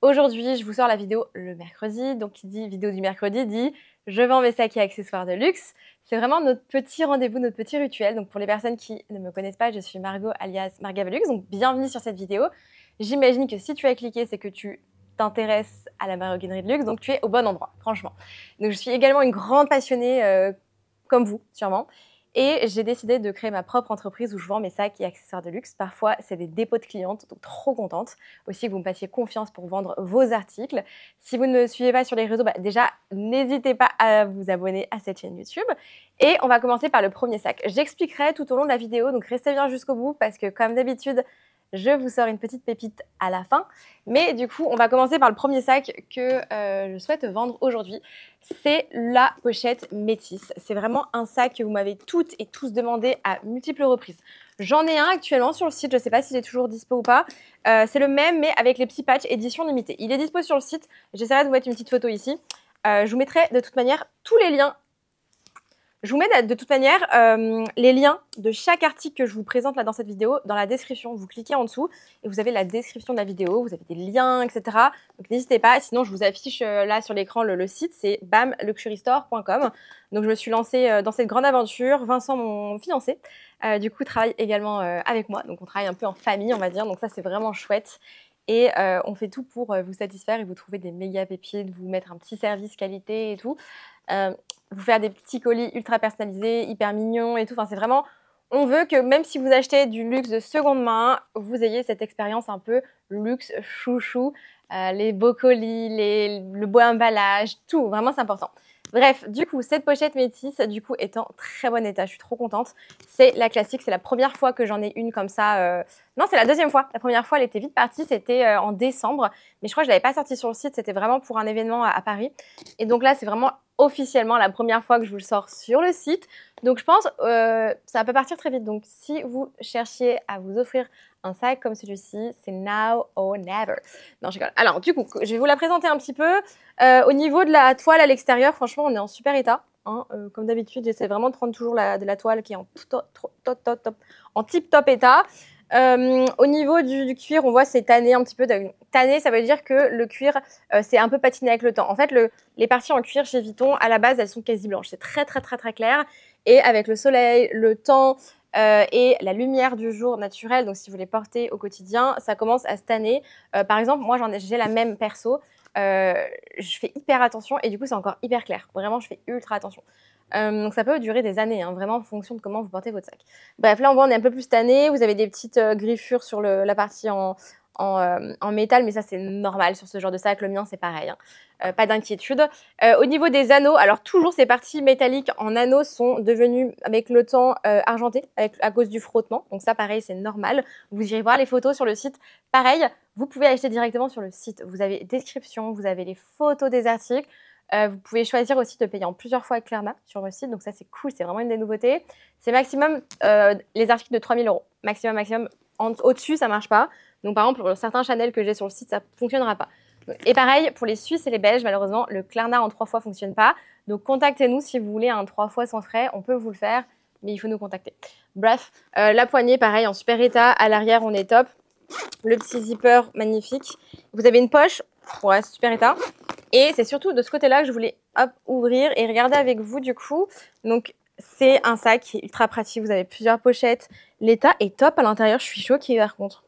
Aujourd'hui, je vous sors la vidéo le mercredi. Donc, qui dit vidéo du mercredi dit je vends mes sacs et accessoires de luxe. C'est vraiment notre petit rendez-vous, notre petit rituel. Donc, pour les personnes qui ne me connaissent pas, je suis Margot alias Margavelux. Donc, bienvenue sur cette vidéo. J'imagine que si tu as cliqué, c'est que tu t'intéresses à la maroquinerie de luxe. Donc, tu es au bon endroit, franchement. Donc, je suis également une grande passionnée comme vous, sûrement. Et j'ai décidé de créer ma propre entreprise où je vends mes sacs et accessoires de luxe. Parfois, c'est des dépôts de clientes, donc trop contente. Aussi que vous me passiez confiance pour vendre vos articles. Si vous ne me suivez pas sur les réseaux, déjà, n'hésitez pas à vous abonner à cette chaîne YouTube. Et on va commencer par le premier sac. J'expliquerai tout au long de la vidéo, donc restez bien jusqu'au bout parce que comme d'habitude, je vous sors une petite pépite à la fin. Mais du coup, on va commencer par le premier sac que je souhaite vendre aujourd'hui. C'est la pochette métisse. C'est vraiment un sac que vous m'avez toutes et tous demandé à multiples reprises. J'en ai un actuellement sur le site, je ne sais pas s'il est toujours dispo ou pas. C'est le même, mais avec les petits patchs édition limitée. Il est dispo sur le site. J'essaierai de vous mettre une petite photo ici. Je vous mettrai de toute manière tous les liens. Je vous mets de toute manière les liens de chaque article que je vous présente là dans cette vidéo dans la description. Vous cliquez en dessous et vous avez la description de la vidéo, vous avez des liens, etc. Donc n'hésitez pas, sinon je vous affiche là sur l'écran le site, c'est bamluxurystore.com. Donc je me suis lancée dans cette grande aventure. Vincent, mon fiancé, du coup travaille également avec moi. Donc on travaille un peu en famille, on va dire. Donc ça c'est vraiment chouette. Et on fait tout pour vous satisfaire et vous trouver des méga pépites, vous mettre un petit service qualité et tout. Vous faire des petits colis ultra personnalisés, hyper mignons et tout. Enfin, c'est vraiment, on veut que même si vous achetez du luxe de seconde main, vous ayez cette expérience un peu luxe chouchou, les beaux colis, le beau emballage, tout. Vraiment, c'est important. Bref, du coup, cette pochette métisse, du coup, est en très bon état. Je suis trop contente. C'est la classique. C'est la première fois que j'en ai une comme ça. Non, c'est la deuxième fois. La première fois, elle était vite partie. C'était en décembre. Mais je crois que je ne l'avais pas sortie sur le site. C'était vraiment pour un événement à Paris. Et donc là, c'est vraiment officiellement la première fois que je vous le sors sur le site. Donc je pense ça peut partir très vite. Donc si vous cherchiez à vous offrir un sac comme celui-ci, c'est now or never. Non, je rigole. Alors du coup, je vais vous la présenter un petit peu. Au niveau de la toile à l'extérieur, franchement, on est en super état. Hein. Comme d'habitude, j'essaie vraiment de prendre toujours de la toile qui est en tip-top état. Au niveau du cuir, on voit c'est tanné un petit peu. Tanné, ça veut dire que le cuir, c'est un peu patiné avec le temps. En fait, les parties en cuir chez Vuitton, à la base, elles sont quasi blanches. C'est très, très, très, très clair. Et avec le soleil, le temps et la lumière du jour naturelle, donc si vous les portez au quotidien, ça commence à se tanner. Par exemple, moi, j'ai la même perso. Je fais hyper attention et du coup, c'est encore hyper clair. Vraiment, je fais ultra attention. Donc ça peut durer des années, hein, vraiment en fonction de comment vous portez votre sac. Bref, là on voit on est un peu plus tanné, vous avez des petites griffures sur la partie en métal, mais ça c'est normal sur ce genre de sac, le mien c'est pareil, hein. Pas d'inquiétude. Au niveau des anneaux, alors toujours ces parties métalliques en anneaux sont devenues avec le temps argentées à cause du frottement, donc ça pareil c'est normal. Vous irez voir les photos sur le site, pareil, vous pouvez acheter directement sur le site, vous avez description, vous avez les photos des articles. Vous pouvez choisir aussi de payer en plusieurs fois avec Klarna sur le site, donc ça c'est cool, c'est vraiment une des nouveautés. C'est maximum les articles de 3 000 €. Maximum. Au-dessus, ça marche pas. Donc par exemple, pour certains Chanel que j'ai sur le site, ça fonctionnera pas. Et pareil, pour les Suisses et les Belges, malheureusement, le Klarna en 3 fois fonctionne pas. Donc contactez-nous si vous voulez un 3 fois sans frais, on peut vous le faire, mais il faut nous contacter. Bref, la poignée, pareil, en super état. À l'arrière, on est top. Le petit zipper, magnifique. Vous avez une poche, ouais, super état. Et c'est surtout de ce côté-là que je voulais ouvrir et regarder avec vous du coup. Donc c'est un sac qui est ultra pratique, vous avez plusieurs pochettes. L'état est top à l'intérieur, je suis choquée par contre.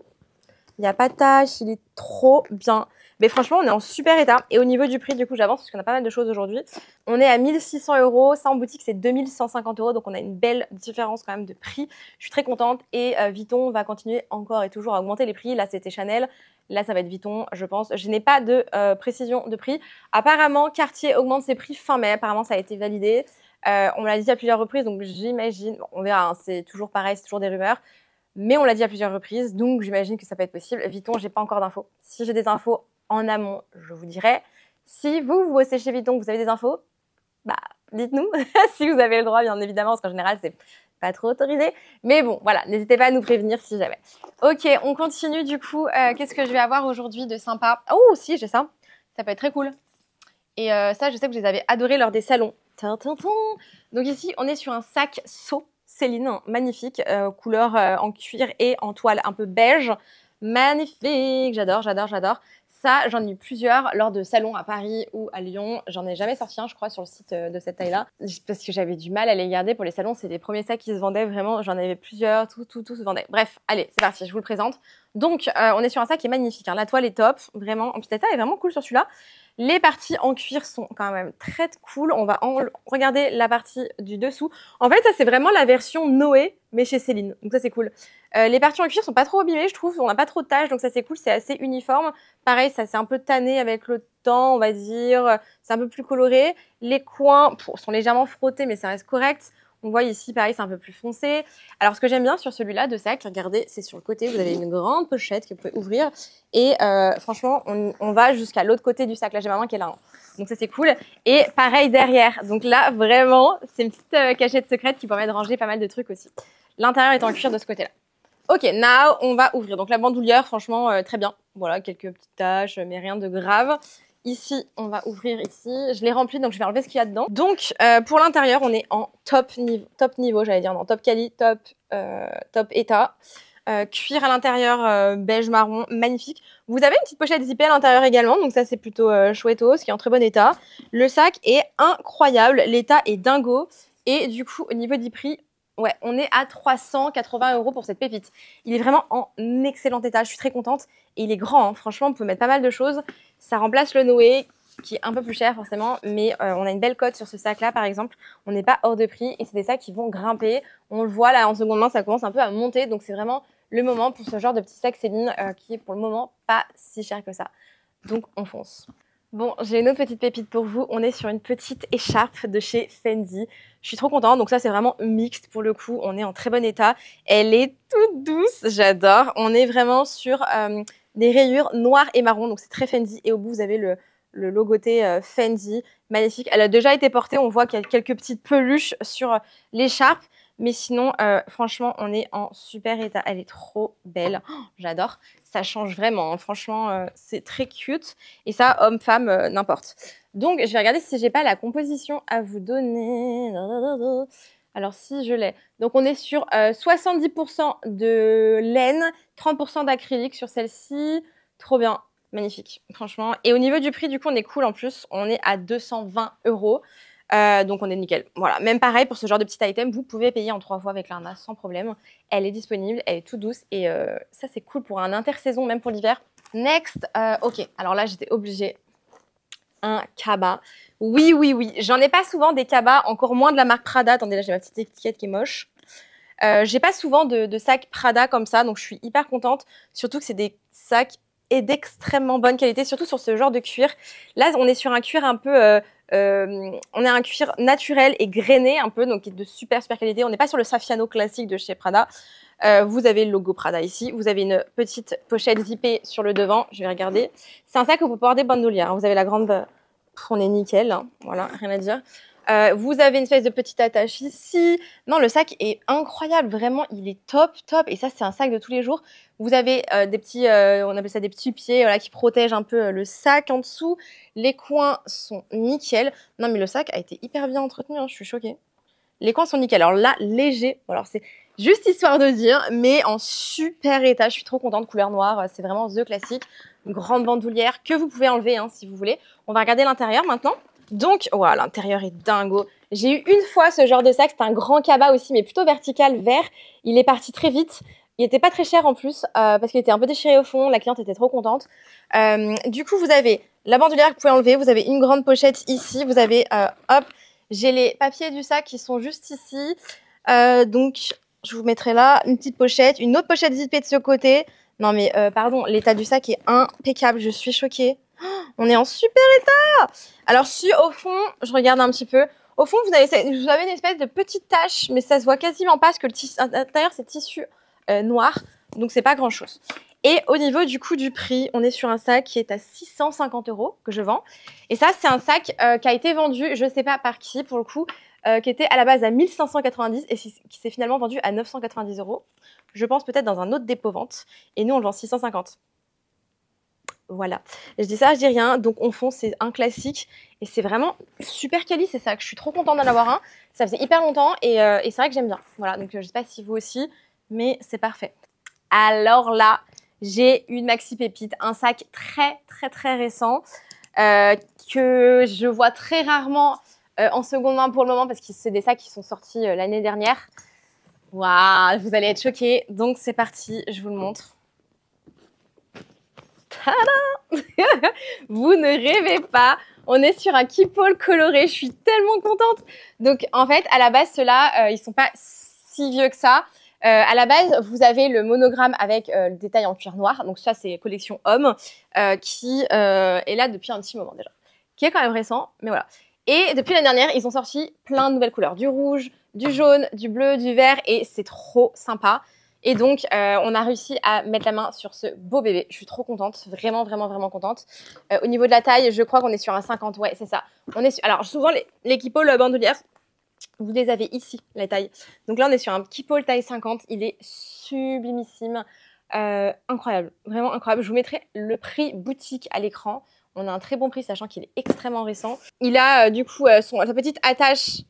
Il n'y a pas de tache, il est trop bien. Mais franchement, on est en super état. Et au niveau du prix, du coup, j'avance parce qu'on a pas mal de choses aujourd'hui. On est à 1 600 €. Ça, en boutique, c'est 2 150 €. Donc, on a une belle différence quand même de prix. Je suis très contente. Et Vuitton va continuer encore et toujours à augmenter les prix. Là, c'était Chanel. Là, ça va être Vuitton, je pense. Je n'ai pas de précision de prix. Apparemment, Cartier augmente ses prix fin mai. Apparemment, ça a été validé. On me l'a dit à plusieurs reprises. Donc, j'imagine, bon, on verra. Hein, c'est toujours pareil, c'est toujours des rumeurs. Mais on l'a dit à plusieurs reprises, donc j'imagine que ça peut être possible. Vuitton, j'ai pas encore d'infos. Si j'ai des infos en amont, je vous dirai. Si vous bossez chez Vuitton, vous avez des infos, bah dites-nous. Si vous avez le droit, bien évidemment, parce qu'en général, c'est pas trop autorisé. Mais bon, voilà, n'hésitez pas à nous prévenir si jamais. Ok, on continue du coup. Qu'est-ce que je vais avoir aujourd'hui de sympa? Oh, si, j'ai ça. Ça peut être très cool. Et ça, je sais que je les avais adorés lors des salons. Donc ici, on est sur un sac seau. Céline, magnifique, couleur en cuir et en toile un peu beige. Magnifique, j'adore. ça, j'en ai eu plusieurs lors de salons à Paris ou à Lyon. J'en ai jamais sorti un, je crois, sur le site de cette taille-là. Parce que j'avais du mal à les garder pour les salons. C'est les premiers sacs qui se vendaient vraiment. J'en avais plusieurs, tout se vendait. Bref, allez, c'est parti, je vous le présente. Donc, on est sur un sac qui est magnifique. Hein. La toile est top, vraiment. En plus, la taille est vraiment cool sur celui-là. Les parties en cuir sont quand même très cool. On va regarder la partie du dessous. En fait, ça, c'est vraiment la version Noé, mais chez Céline. Donc ça, c'est cool. Les parties en cuir sont pas trop abîmées, je trouve. On n'a pas trop de taches, donc ça, c'est cool. C'est assez uniforme. Pareil, ça s'est un peu tanné avec le temps, on va dire. C'est un peu plus coloré. Les coins sont légèrement frottés, mais ça reste correct. On voit ici, pareil, c'est un peu plus foncé. Alors, ce que j'aime bien sur celui-là de sac, regardez, c'est sur le côté, vous avez une grande pochette que vous pouvez ouvrir. Et franchement, on va jusqu'à l'autre côté du sac. Là, j'ai ma main qui est là. Hein. Donc ça, c'est cool. Et pareil derrière. Donc là, vraiment, c'est une petite cachette secrète qui permet de ranger pas mal de trucs aussi. L'intérieur est en cuir de ce côté-là. Ok, now, on va ouvrir. Donc la bandoulière, franchement, très bien. Voilà, quelques petites taches, mais rien de grave. Ici, on va ouvrir ici. Je l'ai rempli, donc je vais enlever ce qu'il y a dedans. Donc, pour l'intérieur, on est en top niveau, j'allais dire, non, top quali, top état. Cuir à l'intérieur, beige marron, magnifique. Vous avez une petite pochette zippée à l'intérieur également, donc ça, c'est plutôt chouettos, qui est en très bon état. Le sac est incroyable, l'état est dingo. Et du coup, au niveau du prix, ouais, on est à 380 € pour cette pépite. Il est vraiment en excellent état, je suis très contente. Et il est grand, hein. Franchement, on peut mettre pas mal de choses. Ça remplace le Noé, qui est un peu plus cher forcément, mais on a une belle cote sur ce sac-là, par exemple. On n'est pas hors de prix et c'est des sacs qui vont grimper. On le voit là en seconde main, ça commence un peu à monter, donc c'est vraiment le moment pour ce genre de petit sac Céline qui est pour le moment pas si cher que ça. Donc on fonce. Bon, j'ai une autre petite pépite pour vous. On est sur une petite écharpe de chez Fendi. Je suis trop contente. Donc ça, c'est vraiment mixte pour le coup. On est en très bon état. Elle est toute douce. J'adore. On est vraiment sur des rayures noires et marron. Donc c'est très Fendi. Et au bout, vous avez le logoté Fendi. Magnifique. Elle a déjà été portée. On voit qu'il y a quelques petites peluches sur l'écharpe. Mais sinon, franchement, on est en super état. Elle est trop belle. Oh, j'adore. Ça change vraiment. Hein. Franchement, c'est très cute. Et ça, homme, femme, n'importe. Donc, je vais regarder si j'ai pas la composition à vous donner. Alors, si je l'ai. Donc, on est sur 70% de laine, 30% d'acrylique sur celle-ci. Trop bien. Magnifique. Franchement. Et au niveau du prix, du coup, on est cool en plus. On est à 220 €. Donc on est nickel. Voilà, même pareil pour ce genre de petit item, vous pouvez payer en 3 fois avec l'Arna sans problème. Elle est disponible, elle est toute douce et ça c'est cool pour un intersaison, même pour l'hiver. Next, ok, alors là j'étais obligée. Un cabas. Oui, j'en ai pas souvent des cabas, encore moins de la marque Prada. Attendez, là j'ai ma petite étiquette qui est moche. J'ai pas souvent de sacs Prada comme ça, donc je suis hyper contente. Surtout que c'est des sacs et d'extrêmement bonne qualité, surtout sur ce genre de cuir. Là, on est sur un cuir un peu... on a un cuir naturel et grainé un peu, donc de super qualité. On n'est pas sur le Saffiano classique de chez Prada. Vous avez le logo Prada ici. Vous avez une petite pochette zippée sur le devant. Je vais regarder. C'est un sac que vous portez bandoulière. Vous avez la grande... on est nickel. Hein. Voilà, rien à dire. Vous avez une espèce de petite attache ici. Non, le sac est incroyable. Vraiment, il est top. Et ça, c'est un sac de tous les jours. Vous avez des petits, on appelle ça des petits pieds, voilà, qui protègent un peu le sac en dessous. Les coins sont nickel. Non, mais le sac a été hyper bien entretenu. Hein, je suis choquée. Les coins sont nickel. Alors là, léger. Alors c'est juste histoire de dire, mais en super état. Je suis trop contente. Couleur noire. C'est vraiment the classique. Une grande bandoulière que vous pouvez enlever hein, si vous voulez. On va regarder l'intérieur maintenant. Donc, voilà, l'intérieur est dingo. J'ai eu une fois ce genre de sac, c'est un grand cabas aussi, mais plutôt vertical, vert. Il est parti très vite. Il n'était pas très cher en plus, parce qu'il était un peu déchiré au fond. La cliente était trop contente. Du coup, vous avez la bandoulière que vous pouvez enlever. Vous avez une grande pochette ici. Vous avez, hop, j'ai les papiers du sac qui sont juste ici. Donc, je vous mettrai là une petite pochette, une autre pochette zippée de ce côté. Non mais, pardon, l'état du sac est impeccable. Je suis choquée. On est en super état. Alors si au fond, je regarde un petit peu, au fond vous avez une espèce de petite tache, mais ça se voit quasiment pas parce que l'intérieur c'est tissu noir, donc c'est pas grand chose. Et au niveau du coût du prix, on est sur un sac qui est à 650 € que je vends. Et ça c'est un sac qui a été vendu, je sais pas par qui pour le coup, qui était à la base à 1590 et qui s'est finalement vendu à 990 €. Je pense peut-être dans un autre dépôt vente. Et nous on le vend 650. Voilà, je dis ça, je dis rien, donc on fonce, c'est un classique et c'est vraiment super quali, c'est ça que je suis trop contente d'en avoir un. Ça faisait hyper longtemps et c'est vrai que j'aime bien. Voilà, donc je sais pas si vous aussi, mais c'est parfait. Alors là, j'ai une maxi pépite, un sac très récent que je vois très rarement en seconde main pour le moment parce que c'est des sacs qui sont sortis l'année dernière. Waouh, vous allez être choqués. Donc c'est parti, je vous le montre. Tada. Vous ne rêvez pas. On est sur un keep-all coloré. Je suis tellement contente. Donc en fait, à la base, ceux-là, ils sont pas si vieux que ça. À la base, vous avez le monogramme avec le détail en cuir noir. Donc ça, c'est collection homme qui est là depuis un petit moment déjà. Qui est quand même récent, mais voilà. Et depuis l'année dernière, ils ont sorti plein de nouvelles couleurs. Du rouge, du jaune, du bleu, du vert. Et c'est trop sympa. Et donc, on a réussi à mettre la main sur ce beau bébé. Je suis trop contente, vraiment contente. Au niveau de la taille, je crois qu'on est sur un 50. Ouais, c'est ça. On est sur... Alors, souvent, les keep-all bandoulières, vous les avez ici, la taille. Donc là, on est sur un keep-all taille 50. Il est sublimissime. Incroyable, vraiment incroyable. Je vous mettrai le prix boutique à l'écran. On a un très bon prix, sachant qu'il est extrêmement récent. Il a du coup sa petite attache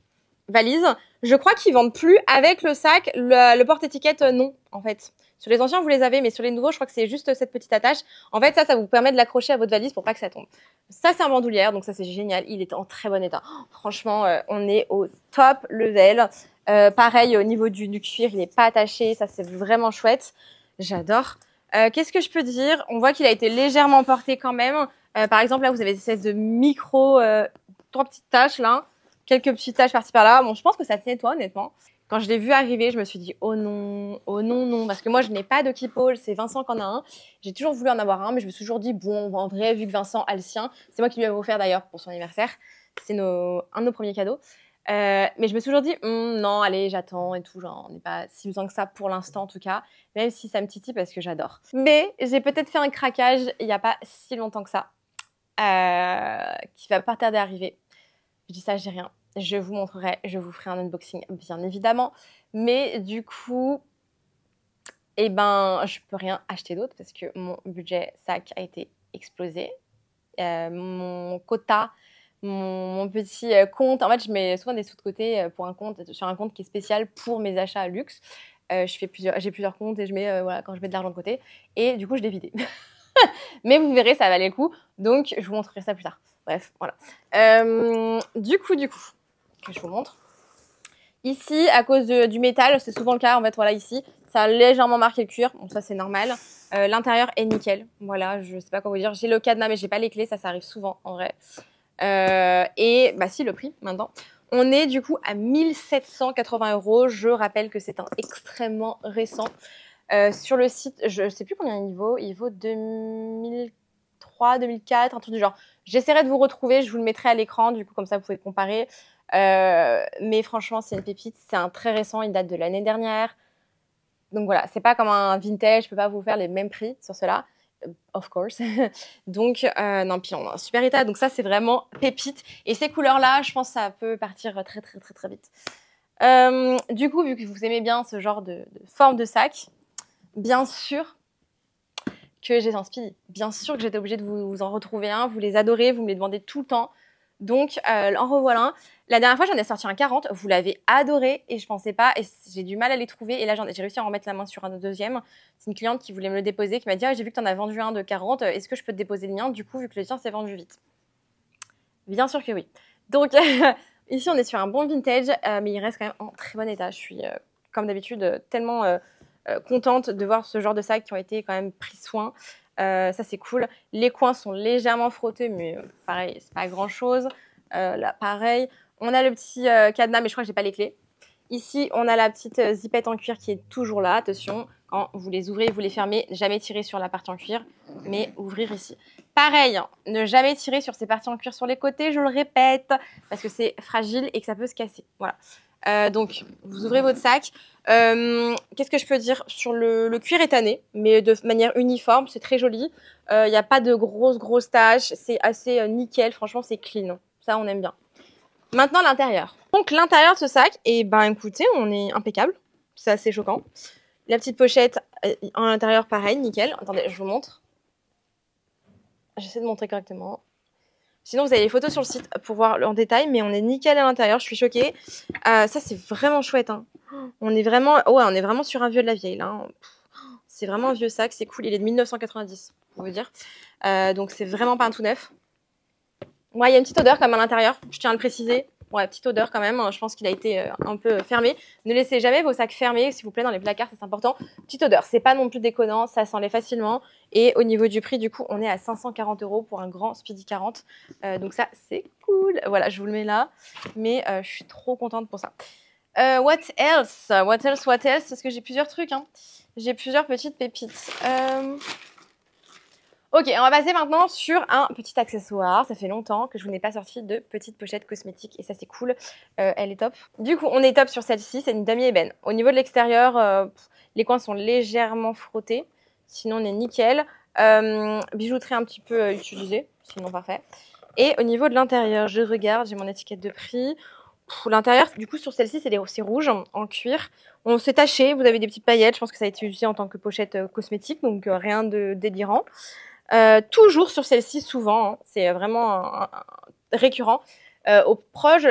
valise. Je crois qu'ils vendent plus avec le sac, le porte-étiquette non, en fait. Sur les anciens, vous les avez, mais sur les nouveaux, je crois que c'est juste cette petite attache. En fait, ça vous permet de l'accrocher à votre valise pour pas que ça tombe. Ça, c'est un bandoulière, donc ça, c'est génial. Il est en très bon état. Oh, franchement, on est au top level. Pareil, au niveau du cuir, il n'est pas attaché. Ça, c'est vraiment chouette. J'adore. Qu'est-ce que je peux dire? On voit qu'il a été légèrement porté quand même. Par exemple, là, vous avez des espèces de micro, 3 petites taches, là. Quelques petites taches par-ci par-là. Bon, je pense que ça se nettoie, honnêtement. Quand je l'ai vu arriver, je me suis dit, oh non, non. Parce que moi, je n'ai pas de keep-all. C'est Vincent qui en a un. J'ai toujours voulu en avoir un, mais je me suis toujours dit, bon, en vrai, vu que Vincent a le sien, c'est moi qui lui avais offert d'ailleurs pour son anniversaire. C'est un de nos premiers cadeaux. Mais je me suis toujours dit, non, allez, j'attends et tout. Genre, on n'est pas si besoin que ça pour l'instant, en tout cas. Même si ça me titille parce que j'adore. Mais j'ai peut-être fait un craquage il n'y a pas si longtemps que ça. Qui va pas tarder à arriver. Je dis ça, j'ai rien. Je vous montrerai, je vous ferai un unboxing, bien évidemment. Mais du coup, eh ben, je peux rien acheter d'autre parce que mon budget sac a été explosé. Mon quota, mon petit compte, en fait, je mets souvent des sous de côté pour un compte, sur un compte qui est spécial pour mes achats à luxe. J'ai plusieurs comptes et je mets, voilà, quand je mets de l'argent de côté. Et du coup, je l'ai vidé. Mais vous verrez, ça valait le coup. Donc, je vous montrerai ça plus tard. Bref, voilà. Du coup, que je vous montre. Ici, à cause du métal, c'est souvent le cas. En fait, voilà, ici, ça a légèrement marqué le cuir. Bon, ça, c'est normal. L'intérieur est nickel. Voilà, je sais pas quoi vous dire. J'ai le cadenas, mais j'ai pas les clés. Ça arrive souvent, en vrai. Et, bah si, le prix, maintenant. On est, du coup, à 1 780 €. Je rappelle que c'est un extrêmement récent. Sur le site, je ne sais plus combien il vaut 2003, 2004, un truc du genre. J'essaierai de vous retrouver, je vous le mettrai à l'écran, du coup comme ça vous pouvez comparer. Mais franchement, c'est une pépite, c'est un très récent, il date de l'année dernière. Donc voilà, c'est pas comme un vintage, je peux pas vous faire les mêmes prix sur cela, of course. Donc non, puis on a un super état, donc ça c'est vraiment pépite. Et ces couleurs-là, je pense que ça peut partir très vite. Du coup, vu que vous aimez bien ce genre de forme de sac, bien sûr que j'ai un Speedy. Bien sûr que j'étais obligée de vous en retrouver un. Vous les adorez, vous me les demandez tout le temps. Donc, en revoilà un. La dernière fois, j'en ai sorti un 40. Vous l'avez adoré et je pensais pas. Et j'ai du mal à les trouver. Et là, j'ai réussi à en remettre la main sur un deuxième. C'est une cliente qui voulait me le déposer, qui m'a dit j'ai vu que tu en as vendu un de 40. Est-ce que je peux te déposer le mien? Du coup, vu que le tien s'est vendu vite. Bien sûr que oui. Donc, ici, on est sur un bon vintage, mais il reste quand même en très bon état. Je suis, comme d'habitude, tellement contente de voir ce genre de sacs qui ont été quand même pris soin. Ça, c'est cool. Les coins sont légèrement frottés, mais pareil, c'est pas grand-chose. Là, pareil. On a le petit cadenas, mais je crois que j'ai pas les clés. Ici, on a la petite zippette en cuir qui est toujours là. Attention, quand vous les ouvrez, vous les fermez. Jamais tirer sur la partie en cuir, mais ouvrir ici. Pareil, ne jamais tirer sur ces parties en cuir sur les côtés, je le répète, parce que c'est fragile et que ça peut se casser. Voilà. Donc, vous ouvrez votre sac. Qu'est-ce que je peux dire? Sur le cuir est tanné, mais de manière uniforme, c'est très joli. Il n'y a pas de grosses taches, c'est assez nickel, franchement, c'est clean. Ça, on aime bien. Maintenant, l'intérieur. Donc, l'intérieur de ce sac, et ben écoutez, on est impeccable. C'est assez choquant. La petite pochette à l'intérieur, pareil, nickel. Attendez, je vous montre. J'essaie de montrer correctement. Sinon, vous avez les photos sur le site pour voir en détail, mais on est nickel à l'intérieur, je suis choquée. Ça, c'est vraiment chouette. Hein. On est vraiment sur un vieux de la vieille, là. C'est vraiment un vieux sac, c'est cool. Il est de 1990, on veut dire. Donc c'est vraiment pas un tout neuf. Ouais, il y a une petite odeur quand même à l'intérieur, je tiens à le préciser. Ouais, petite odeur quand même. Je pense qu'il a été un peu fermé. Ne laissez jamais vos sacs fermés, s'il vous plaît, dans les placards, c'est important. Petite odeur, c'est pas non plus déconnant, ça s'enlève facilement. Et au niveau du prix, du coup, on est à 540 € pour un grand Speedy 40. Donc ça, c'est cool. Voilà, je vous le mets là. Mais je suis trop contente pour ça. What else? What else? What else? Parce que j'ai plusieurs trucs. Hein. J'ai plusieurs petites pépites. Ok, on va passer maintenant sur un petit accessoire. Ça fait longtemps que je vous n'ai pas sorti de petite pochette cosmétique et ça c'est cool. Elle est top. Du coup, on est top sur celle-ci. C'est une damier ébène. Au niveau de l'extérieur, les coins sont légèrement frottés. Sinon, on est nickel. Bijouterie un petit peu utilisée. Sinon, parfait. Et au niveau de l'intérieur, je regarde. J'ai mon étiquette de prix. L'intérieur, du coup, sur celle-ci, c'est rouge en cuir. On s'est taché. Vous avez des petites paillettes. Je pense que ça a été utilisé en tant que pochette cosmétique. Donc, rien de délirant. Toujours sur celle-ci, souvent, hein, c'est vraiment récurrent. Au proche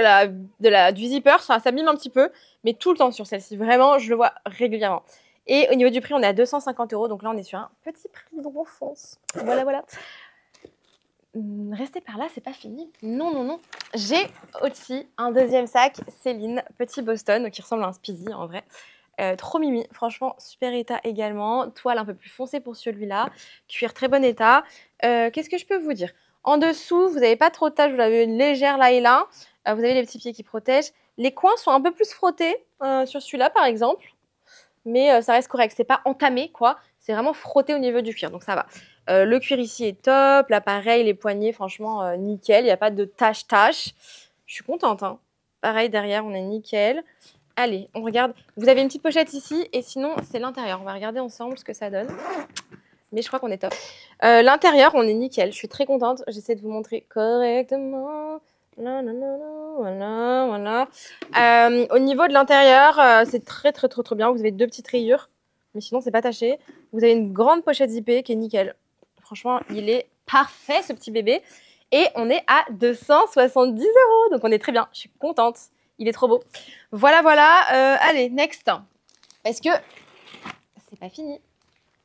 du zipper, ça s'abîme un petit peu, mais tout le temps sur celle-ci. Vraiment, je le vois régulièrement. Et au niveau du prix, on est à 250 €. Donc là, on est sur un petit prix d'enfance. Voilà, voilà. Restez par là, c'est pas fini. Non, non, non. J'ai aussi un deuxième sac Céline, petit Boston, qui ressemble à un Speedy en vrai. Trop mimi, franchement, super état également. Toile un peu plus foncée pour celui-là. Cuir très bon état. Qu'est-ce que je peux vous dire? En dessous, vous n'avez pas trop de taches, vous avez une légère là et là. Vous avez les petits pieds qui protègent. Les coins sont un peu plus frottés sur celui-là, par exemple. Mais ça reste correct. C'est pas entamé, quoi. C'est vraiment frotté au niveau du cuir, donc ça va. Le cuir ici est top. Là, pareil, les poignets, franchement, nickel. Il n'y a pas de taches. Je suis contente. Hein. Pareil, derrière, on est nickel. Allez, on regarde. Vous avez une petite pochette ici et sinon, c'est l'intérieur. On va regarder ensemble ce que ça donne. Mais je crois qu'on est top. L'intérieur, on est nickel. Je suis très contente. J'essaie de vous montrer correctement. Voilà. Au niveau de l'intérieur, c'est très bien. Vous avez deux petites rayures, mais sinon, c'est pas taché. Vous avez une grande pochette zippée qui est nickel. Franchement, il est parfait, ce petit bébé. Et on est à 270 €. Donc, on est très bien. Je suis contente. Il est trop beau. Voilà. Allez, next. Est-ce que c'est pas fini?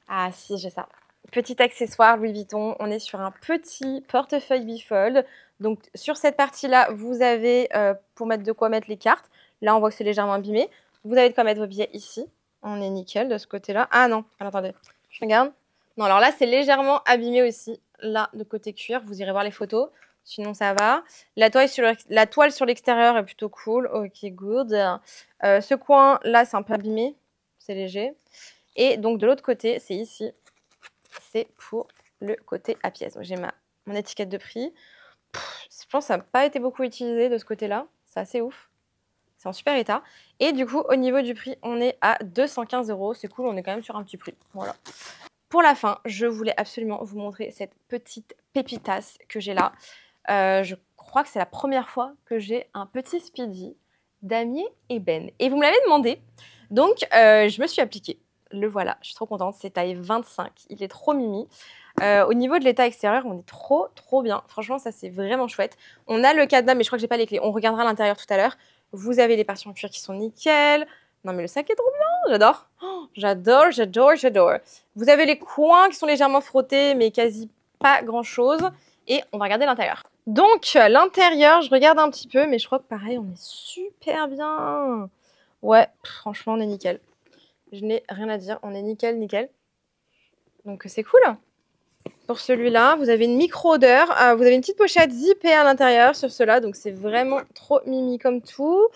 Ah si, j'ai ça. Petit accessoire Louis Vuitton. On est sur un petit portefeuille bifold. Donc, sur cette partie-là, vous avez pour mettre de quoi mettre les cartes. Là, on voit que c'est légèrement abîmé. Vous avez de quoi mettre vos billets ici. On est nickel de ce côté-là. Ah non, attendez. Je regarde. Non, alors là, c'est légèrement abîmé aussi. Là, de côté cuir. Vous irez voir les photos. Sinon, ça va. La toile sur l'extérieur est plutôt cool. Ok, good. Ce coin, là, c'est un peu abîmé. C'est léger. Et donc, de l'autre côté, c'est ici. C'est pour le côté à pièces. Donc, j'ai mon étiquette de prix. Je pense que ça n'a pas été beaucoup utilisé de ce côté-là. C'est assez ouf. C'est en super état. Et du coup, au niveau du prix, on est à 215 €. C'est cool, on est quand même sur un petit prix. Voilà. Pour la fin, je voulais absolument vous montrer cette petite pépitasse que j'ai là. Je crois que c'est la première fois que j'ai un petit Speedy damier ébène. Et vous me l'avez demandé, donc je me suis appliquée. Le voilà, je suis trop contente, c'est taille 25, il est trop mimi. Au niveau de l'état extérieur, on est trop bien. Franchement, ça c'est vraiment chouette. On a le cadenas, mais je crois que j'ai pas les clés. On regardera l'intérieur tout à l'heure. Vous avez les parties en cuir qui sont nickel. Non mais le sac est trop bien, j'adore. Oh, j'adore. Vous avez les coins qui sont légèrement frottés, mais quasi pas grand chose. Et on va regarder l'intérieur. Donc, l'intérieur, je regarde un petit peu, mais je crois que pareil, on est super bien. Ouais, franchement, on est nickel. Je n'ai rien à dire, on est nickel. Donc, c'est cool. Pour celui-là, vous avez une micro-odeur. Vous avez une petite pochette zippée à l'intérieur sur cela, donc c'est vraiment trop mimi comme tout.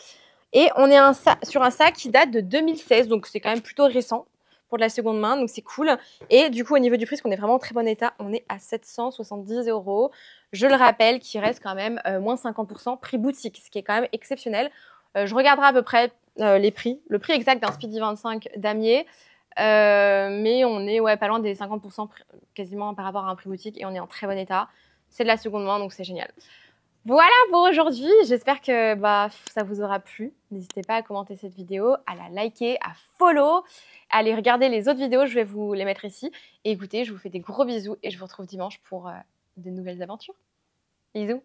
Et on est sur un sac qui date de 2016, donc c'est quand même plutôt récent pour de la seconde main, donc c'est cool. Et du coup, au niveau du prix, parce qu'on est vraiment en très bon état, on est à 770 €. Je le rappelle, qui reste quand même moins 50% prix boutique, ce qui est quand même exceptionnel. Je regarderai à peu près les prix, le prix exact d'un Speedy 25 damier, mais on est pas loin des 50% quasiment par rapport à un prix boutique et on est en très bon état. C'est de la seconde main, donc c'est génial. Voilà pour aujourd'hui, j'espère que ça vous aura plu. N'hésitez pas à commenter cette vidéo, à la liker, à follow, à aller regarder les autres vidéos, je vais vous les mettre ici. Et écoutez, je vous fais des gros bisous et je vous retrouve dimanche pour de nouvelles aventures. Bisous.